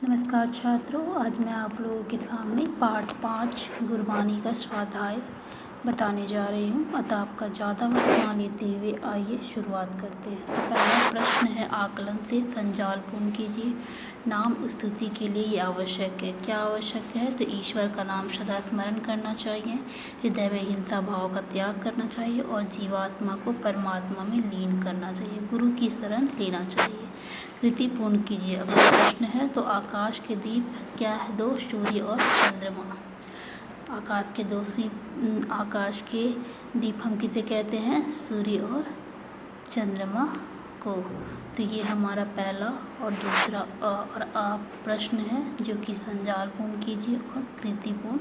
नमस्कार छात्रों, आज मैं आप लोगों के सामने पाठ 5 गुरबानी का स्वाध्याय बताने जा रही हूँ। अतः आपका ज़्यादा वक्त ना लेते हुए आइए शुरुआत करते हैं। तो पहला प्रश्न है, आकलन से संजाल पूर्ण कीजिए। नाम स्तुति के लिए ये आवश्यक है। क्या आवश्यक है? तो ईश्वर का नाम सदा स्मरण करना चाहिए, हृदय में हिंसा भाव का त्याग करना चाहिए और जीवात्मा को परमात्मा में लीन करना चाहिए। गुरु की शरण लेना चाहिए। कृति पूर्ण कीजिए। अगला प्रश्न है, तो आकाश के दीप क्या है? दो, सूर्य और चंद्रमा। आकाश के दीप हम किसे कहते हैं? सूर्य और चंद्रमा को। तो ये हमारा पहला और दूसरा और आप प्रश्न है जो कि संजाल पूर्ण कीजिए और कृति पूर्ण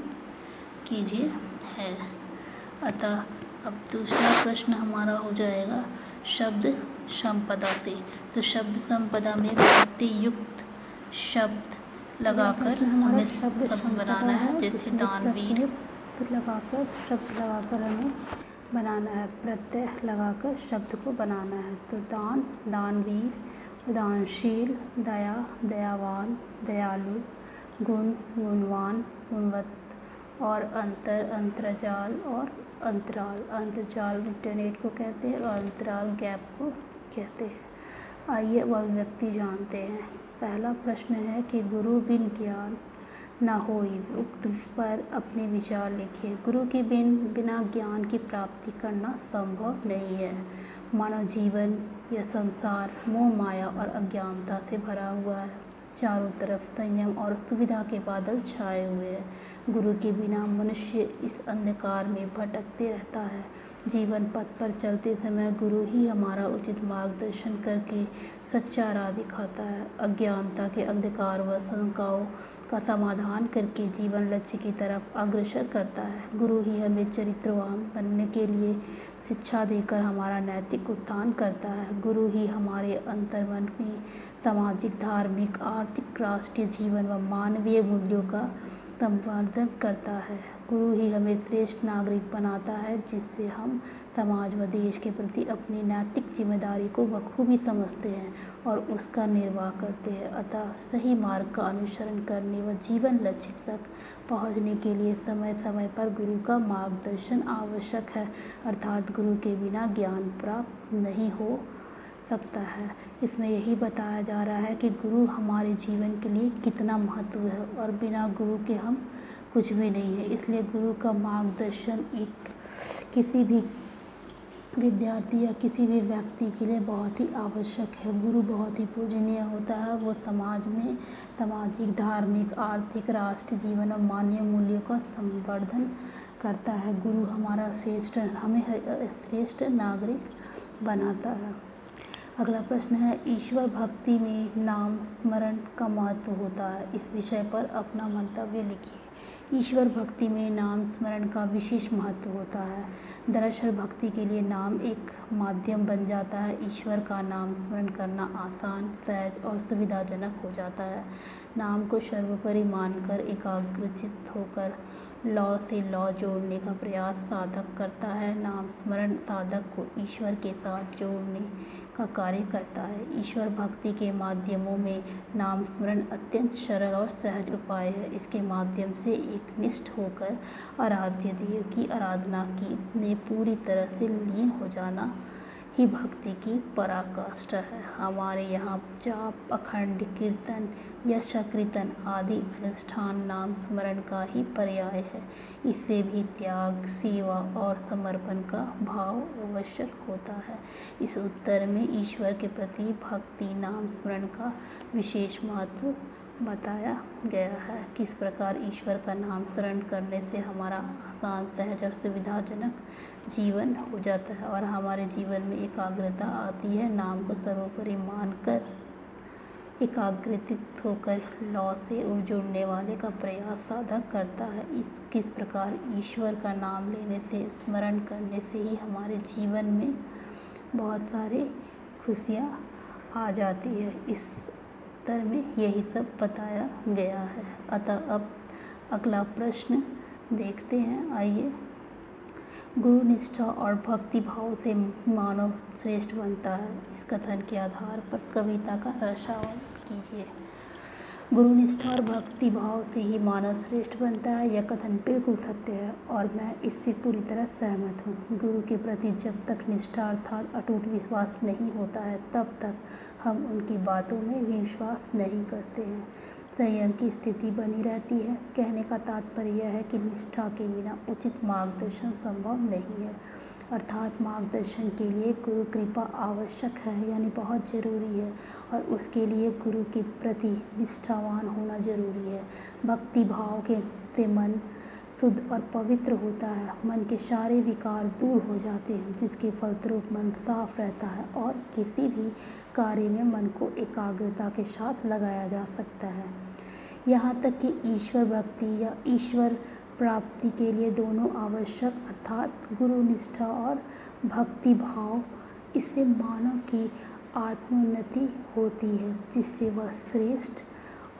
कीजिए है। अतः अब दूसरा प्रश्न हमारा हो जाएगा शब्द संपदा से। तो शब्द संपदा में व्यक्ति युक्त शब्द लगाकर हमें शब्द बनाना है, जैसे दानवीर लगाकर हमें बनाना है, प्रत्यय लगाकर शब्द को बनाना है। तो दान, दानवीर, दानशील, दया, दयावान, दयालु, गुण, गुणवान, गुणवत और अंतर, अंतरजाल और अंतराल। अंतरजाल इंटरनेट को कहते हैं और अंतराल गैप को कहते हैं। आइए वह व्यक्ति जानते हैं। पहला प्रश्न है कि गुरु बिन ज्ञान न होई। उक्त पर अपने विचार लिखिए। गुरु के बिना ज्ञान की प्राप्ति करना संभव नहीं है। मानव जीवन या संसार मोह माया और अज्ञानता से भरा हुआ है। चारों तरफ संयम और सुविधा के बादल छाए हुए हैं। गुरु के बिना मनुष्य इस अंधकार में भटकते रहता है। जीवन पथ पर चलते समय गुरु ही हमारा उचित मार्गदर्शन करके सच्चा राह दिखाता है। अज्ञानता के अंधकार व शंकाओं का समाधान करके जीवन लक्ष्य की तरफ अग्रसर करता है। गुरु ही हमें चरित्रवान बनने के लिए शिक्षा देकर हमारा नैतिक उत्थान करता है। गुरु ही हमारे अंतर्मन में सामाजिक, धार्मिक, आर्थिक, राष्ट्रीय जीवन व मानवीय मूल्यों का संवर्धन करता है। गुरु ही हमें श्रेष्ठ नागरिक बनाता है, जिससे हम समाज व देश के प्रति अपनी नैतिक जिम्मेदारी को बखूबी समझते हैं और उसका निर्वाह करते हैं। अतः सही मार्ग का अनुसरण करने व जीवन लक्ष्य तक पहुँचने के लिए समय समय पर गुरु का मार्गदर्शन आवश्यक है। अर्थात गुरु के बिना ज्ञान प्राप्त नहीं हो सकता है। इसमें यही बताया जा रहा है कि गुरु हमारे जीवन के लिए कितना महत्व है और बिना गुरु के हम कुछ भी नहीं है। इसलिए गुरु का मार्गदर्शन किसी भी विद्यार्थी या किसी भी व्यक्ति के लिए बहुत ही आवश्यक है। गुरु बहुत ही पूजनीय होता है। वो समाज में सामाजिक, धार्मिक, आर्थिक, राष्ट्रीय जीवन और मानवीय मूल्यों का संवर्धन करता है। गुरु हमें श्रेष्ठ नागरिक बनाता है। अगला प्रश्न है, ईश्वर भक्ति में नाम स्मरण का महत्व होता है। इस विषय पर अपना मंतव्य लिखिए। ईश्वर भक्ति में नाम स्मरण का विशेष महत्व होता है। दरअसल भक्ति के लिए नाम एक माध्यम बन जाता है। ईश्वर का नाम स्मरण करना आसान, सहज और सुविधाजनक हो जाता है। नाम को सर्वोपरि मानकर एकाग्रचित्त होकर लौ से लौ जोड़ने का प्रयास साधक करता है। नाम स्मरण साधक को ईश्वर के साथ जोड़ने का कार्य करता है। ईश्वर भक्ति के माध्यमों में नाम स्मरण अत्यंत सरल और सहज उपाय है। इसके माध्यम से एक निष्ठ होकर आराध्य देव की आराधना में पूरी तरह से लीन हो जाना ही भक्ति की पराकाष्ठा है। हमारे यहाँ जाप, अखंड कीर्तन या सकीर्तन आदि अनुष्ठान नाम स्मरण का ही पर्याय है। इससे भी त्याग, सेवा और समर्पण का भाव आवश्यक होता है। इस उत्तर में ईश्वर के प्रति भक्ति नाम स्मरण का विशेष महत्व बताया गया है। किस प्रकार ईश्वर का नाम स्मरण करने से हमारा आसान, सहज और सुविधाजनक जीवन हो जाता है और हमारे जीवन में एकाग्रता आती है। नाम को सर्वोपरि मानकर एकाग्रचित्त होकर लौ से जुड़ने वाले का प्रयास साधक करता है। किस प्रकार ईश्वर का नाम लेने से, स्मरण करने से ही हमारे जीवन में बहुत सारी खुशियाँ आ जाती है। इस उत्तर में यही सब बताया गया है। अतः अब अगला प्रश्न देखते हैं। आइए, गुरु निष्ठा और भक्ति भाव से मानव श्रेष्ठ बनता है। इस कथन के आधार पर कविता का रसायन कीजिए। गुरुनिष्ठा और भक्ति भाव से ही मानव श्रेष्ठ बनता है, यह कथन बिल्कुल सत्य है और मैं इससे पूरी तरह सहमत हूँ। गुरु के प्रति जब तक निष्ठा अर्थात अटूट विश्वास नहीं होता है तब तक हम उनकी बातों में भी विश्वास नहीं करते हैं। संयम की स्थिति बनी रहती है। कहने का तात्पर्य यह है कि निष्ठा के बिना उचित मार्गदर्शन संभव नहीं है, अर्थात मार्गदर्शन के लिए गुरु कृपा आवश्यक है, यानी बहुत ज़रूरी है, और उसके लिए गुरु के प्रति निष्ठावान होना ज़रूरी है। भक्ति भाव के से मन शुद्ध और पवित्र होता है, मन के सारे विकार दूर हो जाते हैं, जिसके फलस्वरूप मन साफ रहता है और किसी भी कार्य में मन को एकाग्रता के साथ लगाया जा सकता है। यहाँ तक कि ईश्वर भक्ति या ईश्वर प्राप्ति के लिए दोनों आवश्यक, अर्थात गुरु निष्ठा और भक्ति भाव। इससे मानव की आत्मोन्नति होती है, जिससे वह श्रेष्ठ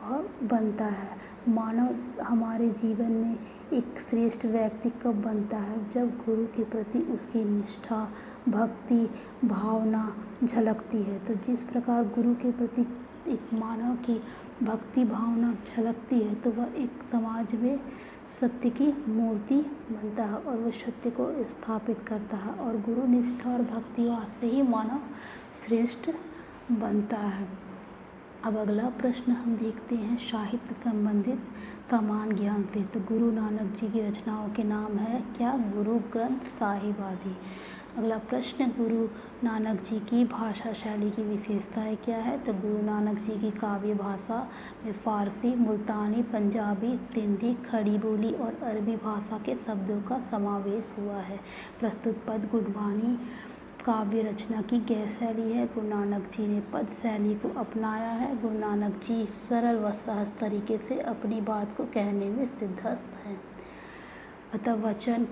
और बनता है। मानव हमारे जीवन में एक श्रेष्ठ व्यक्ति कब बनता है? जब गुरु के प्रति उसकी निष्ठा भक्ति भावना झलकती है। तो जिस प्रकार गुरु के प्रति एक मानव की भक्ति भावना झलकती है तो वह एक समाज में सत्य की मूर्ति बनता है और वह सत्य को स्थापित करता है, और गुरु निष्ठा और भक्तिवाद से ही मानव श्रेष्ठ बनता है। अब अगला प्रश्न हम देखते हैं साहित्य संबंधित समान ज्ञान से। तो गुरु नानक जी की रचनाओं के नाम है क्या? गुरु ग्रंथ साहिब आदि। अगला प्रश्न, गुरु नानक जी की भाषा शैली की विशेषताएं क्या है? तो गुरु नानक जी की काव्य भाषा में फारसी, मुल्तानी, पंजाबी, सिंधी, खड़ी बोली और अरबी भाषा के शब्दों का समावेश हुआ है। प्रस्तुत पद गुरबानी काव्य रचना की गैर शैली है। गुरु नानक जी ने पद शैली को अपनाया है। गुरु नानक जी सरल व सहज तरीके से अपनी बात को कहने में सिद्धहस्त हैं। अतः वचन